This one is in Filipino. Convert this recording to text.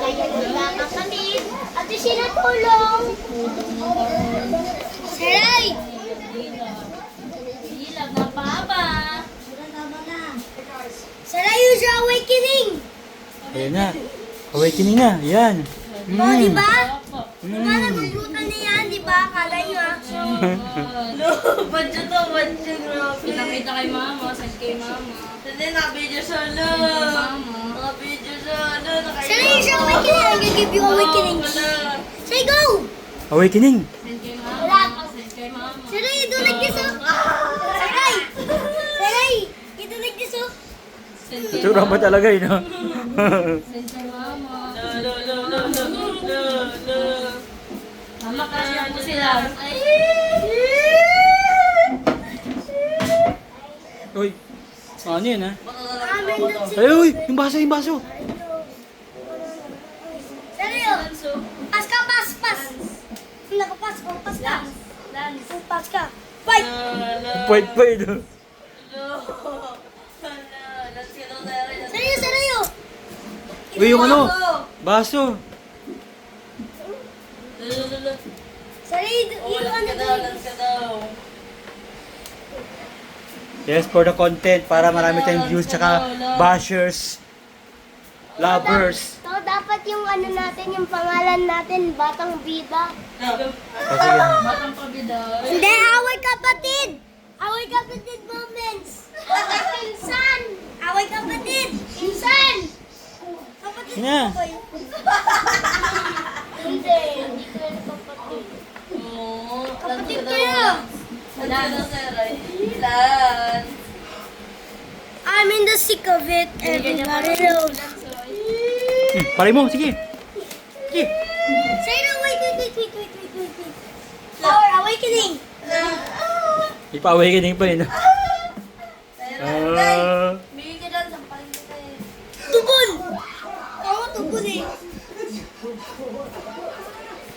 Nakakapit. At sinatulong. Saray! Ilag na baba. Saray yung sa awakening. Ayan na. Awakening na. Yan. O, di ba? Opo. Mga nagulutan na yan, di ba? Akala nyo ah. No, badyo to, badyo, grabe. Pinakita kay mama, send kay mama. Hindi, naka-video siya, no. Mama. Naka-video siya, no. Saray yung sa awakening. I'm gonna give you awakening. Say go! Awakening. Send kay mama. Send kay mama. Saray, you do like this oh. Saray! Saray! You do like this oh. Send kay Tsura ba talaga yun, no? Send kay mama. No. Mama, kasya po sila. Ay. Uy. Ano yun, ha? Amen. That's it. Ay, uy! Yung baso, yung baso. Saray oh. Pas ka, pas, pas. Nakapas, oh, pas ka. Lance. Oh, pas ka. Fight! Pwede, pwede. Saray, saray oh. Uy, yung ano? Baso. Saray, yung ano doon. Yes, for the content. Para marami tayong views. Tsaka bashers. Lovers. So, dapat yung ano natin, yung pangalan natin, Batang Bida. O, sige. Batang pabida. Hindi, away kapatid! Away kapatid moments! Pinsan! Away kapatid! Pinsan! Kapatid Sige na. ko kayo. Hindi, hindi kayo kapatid. Kapatid kayo! I'm in the sick of it, everybody knows. Paray mo, sige. Sige. Say no, wait. Flower awakening! Ipa-awakening pa yun.